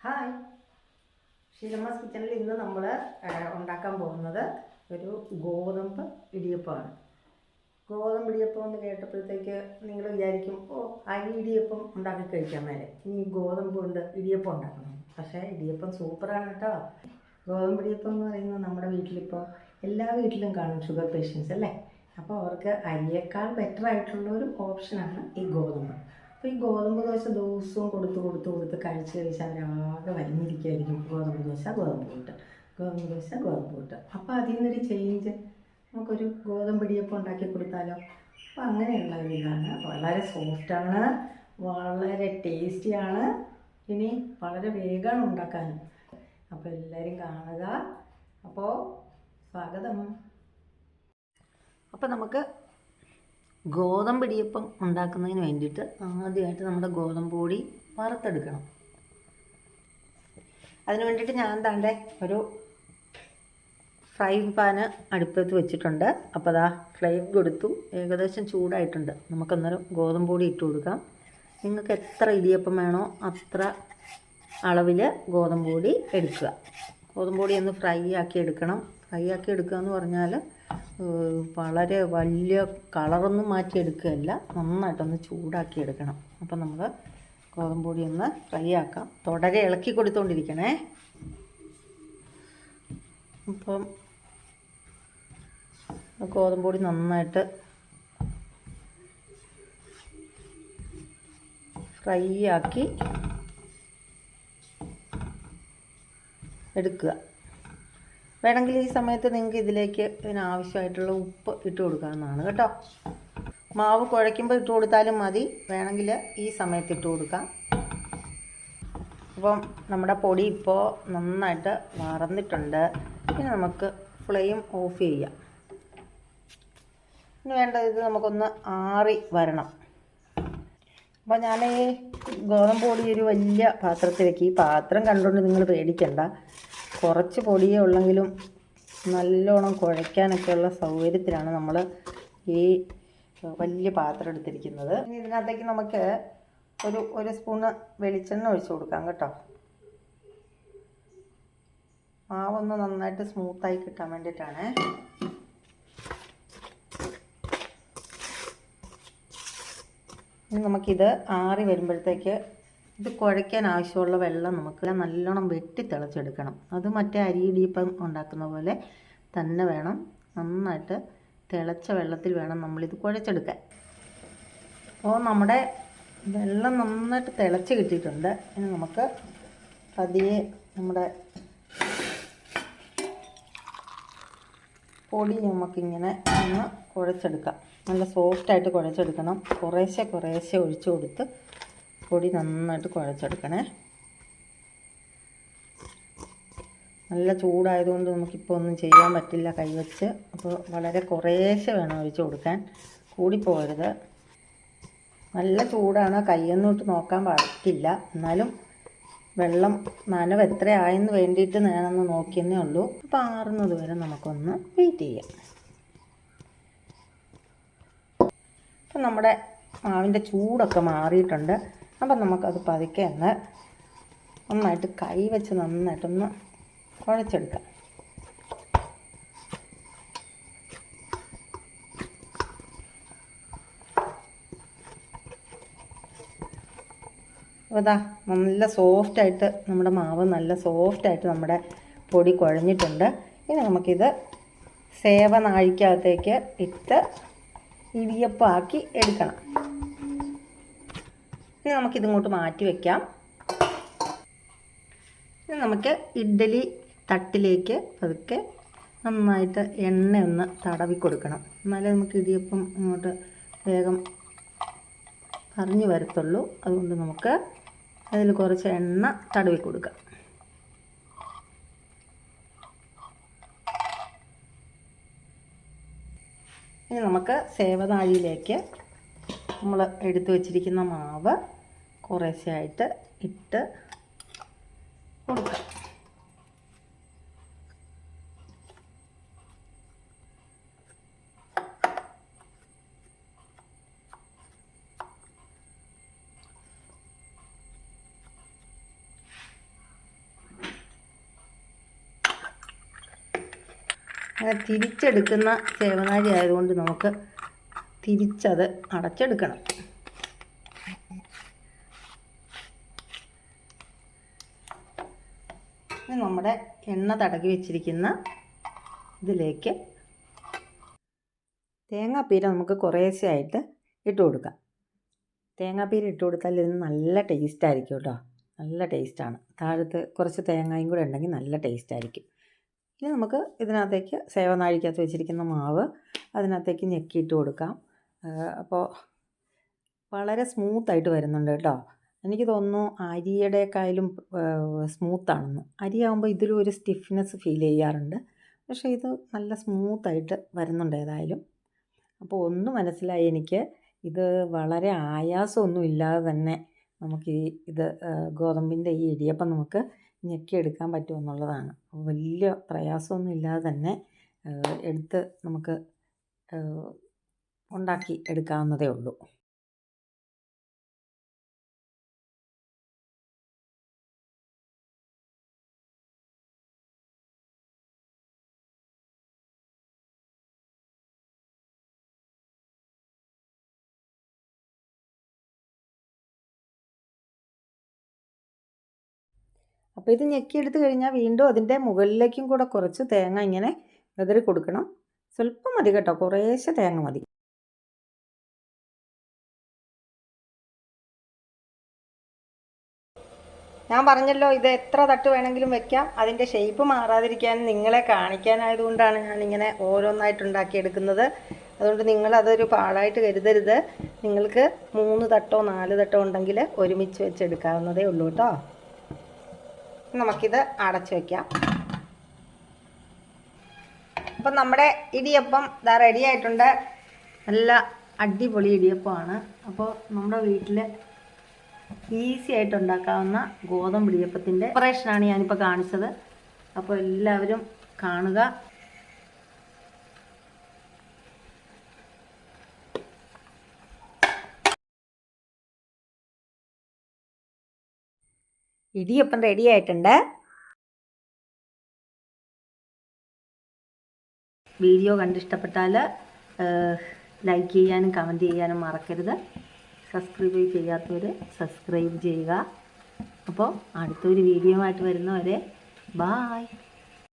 Hi, ഷീലമ്മസ് കിച്ചണിൽ ഇന്ന് നമ്മൾ ഉണ്ടാക്കാൻ പോകുന്നത് ഒരു ഗോതമ്പ് ഇടിയപ്പമാണ്. ഗോതമ്പ് ഇടിയപ്പം എന്ന് കേട്ടപ്പോഴത്തേക്ക് നിങ്ങൾ വിചാരിക്കും, അരി ഇടിയപ്പം ഉണ്ടാക്കി കഴിക്കാൻ മേലെ ഇനി ഗോതമ്പ് കൊണ്ട് ഇടിയപ്പം ഉണ്ടാക്കണം. പക്ഷേ ഇടിയപ്പം സൂപ്പറാണ് കേട്ടോ. ഗോതമ്പ് ഇടിയപ്പം എന്ന് പറയുന്നത് നമ്മുടെ വീട്ടിലിപ്പോൾ എല്ലാ വീട്ടിലും കാണും ഷുഗർ പേഷ്യൻസ് അല്ലേ. അപ്പോൾ അവർക്ക് അരിയേക്കാൾ ബെറ്റർ ആയിട്ടുള്ള ഒരു ഓപ്ഷനാണ് ഈ ഗോതമ്പ്. അപ്പോൾ ഈ ഗോതമ്പ് ദോശ ദിവസവും കൊടുത്ത് കഴിച്ച് അവരാകെ വലിഞ്ഞിരിക്കുമായിരിക്കും. ഗോതമ്പ് ദോശ ഗോതമ്പ് കൂട്ട്. അപ്പോൾ അതിൽ നിന്നൊരു ചേഞ്ച് നമുക്കൊരു ഗോതമ്പ് ഇടിയപ്പം ഉണ്ടാക്കി കൊടുത്താലോ. അപ്പോൾ അങ്ങനെയുള്ള ഒരു ഇതാണ്. വളരെ സോഫ്റ്റാണ്, വളരെ ടേസ്റ്റിയാണ്, ഇനി വളരെ വേഗമാണ് ഉണ്ടാക്കാനും. അപ്പോൾ എല്ലാവരും കാണുക. അപ്പോൾ സ്വാഗതം. അപ്പോൾ നമുക്ക് ഗോതമ്പ് ഇടിയപ്പം ഉണ്ടാക്കുന്നതിന് വേണ്ടിയിട്ട് ആദ്യമായിട്ട് നമ്മുടെ ഗോതമ്പ് പൊടി വറുത്തെടുക്കണം. അതിന് വേണ്ടിയിട്ട് ഞാൻ താണ്ടെ ഒരു ഫ്രൈ പാന് അടുപ്പത്ത് വെച്ചിട്ടുണ്ട്. അപ്പോൾ അതാ ഫ്ലെയിം കൊടുത്തു, ഏകദേശം ചൂടായിട്ടുണ്ട്. നമുക്കന്നേരം ഗോതമ്പ് പൊടി ഇട്ട് കൊടുക്കാം. നിങ്ങൾക്ക് എത്ര ഇടിയപ്പം വേണോ അത്ര അളവിൽ ഗോതമ്പ് പൊടി എടുക്കുക. ഗോതമ്പ് പൊടി ഒന്ന് ഫ്രൈ ആക്കി എടുക്കണം. ഫ്രൈ ആക്കി എടുക്കുക എന്ന് പറഞ്ഞാൽ വളരെ വലിയ കളറൊന്നും മാറ്റിയെടുക്കുകയല്ല, നന്നായിട്ടൊന്ന് ചൂടാക്കി എടുക്കണം. അപ്പം നമ്മൾ ഗോതമ്പ് പൊടി ഒന്ന് ഫ്രൈ ആക്കാം. തുടരെ ഇളക്കി കൊടുത്തുകൊണ്ടിരിക്കണേ. അപ്പം ഗോതമ്പ് പൊടി നന്നായിട്ട് ഫ്രൈ ആക്കി എടുക്കുക. വേണമെങ്കിൽ ഈ സമയത്ത് നിങ്ങൾക്ക് ഇതിലേക്ക് ഇതിനാവശ്യമായിട്ടുള്ള ഉപ്പ് ഇട്ട് കൊടുക്കാവുന്നതാണ് കേട്ടോ. മാവ് കുഴയ്ക്കുമ്പോൾ ഇട്ട് കൊടുത്താലും മതി, വേണമെങ്കിൽ ഈ സമയത്ത് ഇട്ട് കൊടുക്കാം. അപ്പം നമ്മുടെ പൊടി ഇപ്പോൾ നന്നായിട്ട് വറന്നിട്ടുണ്ട്. പിന്നെ നമുക്ക് ഫ്ലെയിം ഓഫ് ചെയ്യാം. ഇനി വേണ്ടത് ഇത് നമുക്കൊന്ന് ആറി വരണം. അപ്പോൾ ഞാൻ ഈ ഗോതമ്പ് പൊടി ഒരു വലിയ പാത്രത്തിലേക്ക്, ഈ പാത്രം കണ്ടുകൊണ്ട് നിങ്ങൾ പേടിക്കണ്ട, കുറച്ച് പൊടിയേ ഉള്ളെങ്കിലും നല്ലോണം കുഴയ്ക്കാനൊക്കെയുള്ള സൗകര്യത്തിലാണ് നമ്മൾ ഈ വലിയ പാത്രം എടുത്തിരിക്കുന്നത്. ഇനി ഇതിനകത്തേക്ക് നമുക്ക് ഒരു സ്പൂണ് വെളിച്ചെണ്ണ ഒഴിച്ച് കൊടുക്കാം കേട്ടോ. മാവൊന്ന് നന്നായിട്ട് സ്മൂത്തായി കിട്ടാൻ വേണ്ടിയിട്ടാണ്. ഇനി നമുക്കിത് ആറി വരുമ്പോഴത്തേക്ക് ഇത് കുഴയ്ക്കാൻ ആവശ്യമുള്ള വെള്ളം നമുക്ക് നല്ലോണം വെട്ടി തിളച്ചെടുക്കണം. അത് മറ്റേ അരി ഇടിയപ്പം ഉണ്ടാക്കുന്ന പോലെ തന്നെ വേണം. നന്നായിട്ട് തിളച്ച വെള്ളത്തിൽ വേണം നമ്മളിത് കുഴച്ചെടുക്കാൻ. അപ്പോൾ നമ്മുടെ വെള്ളം നന്നായിട്ട് തിളച്ച് കിട്ടിയിട്ടുണ്ട്. ഇനി നമുക്ക് പതിയെ നമ്മുടെ പൊടി നമുക്കിങ്ങനെ ഒന്ന് കുഴച്ചെടുക്കാം. നല്ല സോഫ്റ്റായിട്ട് കുഴച്ചെടുക്കണം. കുറേശ്ശെ ഒഴിച്ചു കൊടുത്ത് പൊടി നന്നായിട്ട് കുഴച്ചെടുക്കണേ. നല്ല ചൂടായതുകൊണ്ട് നമുക്കിപ്പോൾ ഒന്നും ചെയ്യാൻ പറ്റില്ല കൈവച്ച്. അപ്പോൾ വളരെ കുറേശ്ശെ വേണം ഒഴിച്ച് കൊടുക്കാൻ, കൂടിപ്പോകരുത്. നല്ല ചൂടാണ്, കൈയൊന്നും ഇട്ട് നോക്കാൻ പറ്റില്ല. എന്നാലും വെള്ളം നനവ് എത്രയായെന്ന് വേണ്ടിയിട്ട് വേണമെന്ന് നോക്കിയെന്നേ ഉള്ളൂ. അപ്പോൾ ആറുന്നത് വരെ നമുക്കൊന്ന് വെയിറ്റ് ചെയ്യാം. അപ്പം നമ്മുടെ മാവിൻ്റെ ചൂടൊക്കെ മാറിയിട്ടുണ്ട്. അപ്പം നമുക്കത് പതുക്കെ നന്നായിട്ട് കൈ വെച്ച് നന്നായിട്ടൊന്ന് കുഴച്ചെടുക്കാം. അപ്പോൾ ഇതാ നല്ല സോഫ്റ്റായിട്ട് നമ്മുടെ മാവ് നല്ല സോഫ്റ്റായിട്ട് നമ്മുടെ പൊടി കുഴഞ്ഞിട്ടുണ്ട്. ഇനി നമുക്കിത് സേവനാഴിക്കകത്തേക്ക് ഇട്ട് ഇടിയപ്പമാക്കി എടുക്കണം. ഇനി നമുക്കിതിങ്ങോട്ട് മാറ്റി വയ്ക്കാം. ഇനി നമുക്ക് ഇഡ്ഡലി തട്ടിലേക്ക് പതുക്കെ നന്നായിട്ട് എണ്ണ ഒന്ന് തടവി കൊടുക്കണം. എന്നാലേ നമുക്ക് ഇടിയപ്പം ഇങ്ങോട്ട് വേഗം പറഞ്ഞു വരത്തുള്ളൂ. അതുകൊണ്ട് നമുക്ക് അതിൽ കുറച്ച് എണ്ണ തടവി കൊടുക്കാം. ഇനി നമുക്ക് സേവനാഴിയിലേക്ക് നമ്മൾ എടുത്തു വച്ചിരിക്കുന്ന മാവ് കുറേശ്ശെയായിട്ട് ഇട്ട് കൊടുക്കാം. തിരിച്ചെടുക്കുന്ന സേവനാഴി ആയതുകൊണ്ട് നമുക്ക് തിരിച്ചത് അടച്ചെടുക്കണം. നമ്മുടെ എണ്ണ തടകി വെച്ചിരിക്കുന്ന ഇതിലേക്ക് തേങ്ങാപ്പീര നമുക്ക് കുറേശ്ശെയായിട്ട് ഇട്ട് കൊടുക്കാം. തേങ്ങാപ്പീര ഇട്ട് കൊടുത്താൽ ഇതിന് നല്ല ടേസ്റ്റായിരിക്കും കേട്ടോ. നല്ല ടേസ്റ്റാണ്. താഴത്ത് കുറച്ച് തേങ്ങയും കൂടെ ഉണ്ടെങ്കിൽ നല്ല ടേസ്റ്റായിരിക്കും. ഇനി നമുക്ക് ഇതിനകത്തേക്ക് സേവനാഴിക്കകത്ത് വെച്ചിരിക്കുന്ന മാവ് അതിനകത്തേക്ക് ഞെക്കിയിട്ട് കൊടുക്കാം. അപ്പോൾ വളരെ സ്മൂത്തായിട്ട് വരുന്നുണ്ട് കേട്ടോ. എനിക്ക് തോന്നുന്നു അരിയുടെക്കായാലും സ്മൂത്താണെന്ന്. അരിയാകുമ്പോൾ ഇതിലും ഒരു സ്റ്റിഫ്നെസ് ഫീൽ ചെയ്യാറുണ്ട്. പക്ഷേ ഇത് നല്ല സ്മൂത്തായിട്ട് വരുന്നുണ്ട് ഏതായാലും. അപ്പോൾ ഒന്ന് മനസ്സിലായി എനിക്ക്, ഇത് വളരെ ആയാസമൊന്നും ഇല്ലാതെ തന്നെ നമുക്ക് ഇത് ഗോതമ്പിൻ്റെ ഈ ഇടിയപ്പം നമുക്ക് ഞെക്കിയെടുക്കാൻ പറ്റുമെന്നുള്ളതാണ്. വലിയ പ്രയാസമൊന്നും ഇല്ലാതെ തന്നെ എടുത്ത് നമുക്ക് ഉണ്ടാക്കി എടുക്കാവുന്നതേ ഉള്ളൂ. അപ്പോൾ ഇത് ഞെക്കിയെടുത്ത് കഴിഞ്ഞാൽ വീണ്ടും അതിൻ്റെ മുകളിലേക്കും കൂടെ കുറച്ച് തേങ്ങ ഇങ്ങനെ വിതറി കൊടുക്കണം. സ്വല്പം മതി കേട്ടോ, കുറേശ്ശെ തേങ്ങ മതി. ഞാൻ പറഞ്ഞല്ലോ, ഇത് എത്ര തട്ട് വേണമെങ്കിലും വെക്കാം. അതിൻ്റെ ഷേപ്പ് മാറാതിരിക്കാൻ നിങ്ങളെ കാണിക്കാനായതുകൊണ്ടാണ് ഞാനിങ്ങനെ ഓരോന്നായിട്ട് ഉണ്ടാക്കിയെടുക്കുന്നത്. അതുകൊണ്ട് നിങ്ങളതൊരു പാടായിട്ട് കരുതരുത്. നിങ്ങൾക്ക് 3 തട്ടോ 4 തട്ടോ ഉണ്ടെങ്കിൽ ഒരുമിച്ച് വെച്ചെടുക്കാവുന്നതേ ഉള്ളൂ കേട്ടോ. നമുക്കിത് അടച്ചു വയ്ക്കാം. അപ്പം നമ്മുടെ ഇടിയപ്പം ഇതാ റെഡി ആയിട്ടുണ്ട്. നല്ല അടിപൊളി ഇടിയപ്പമാണ്. അപ്പോൾ നമ്മുടെ വീട്ടിൽ ഈസി ആയിട്ട് ഉണ്ടാക്കാവുന്ന ഗോതമ്പ് ഇടിയപ്പത്തിൻ്റെ പ്രിപ്പറേഷനാണ് ഞാനിപ്പോൾ കാണിച്ചത്. അപ്പോൾ എല്ലാവരും കാണുക. ഇടിയപ്പം റെഡി ആയിട്ടുണ്ട്. വീഡിയോ കണ്ടിഷ്ടപ്പെട്ടാൽ ലൈക്ക് ചെയ്യാനും കമൻറ്റ് ചെയ്യാനും മറക്കരുത്. സബ്സ്ക്രൈബ് ചെയ്യാത്തവർ സബ്സ്ക്രൈബ് ചെയ്യുക. അപ്പോൾ അടുത്തൊരു വീഡിയോ ആയിട്ട് വരുന്നവരെ ബായ്.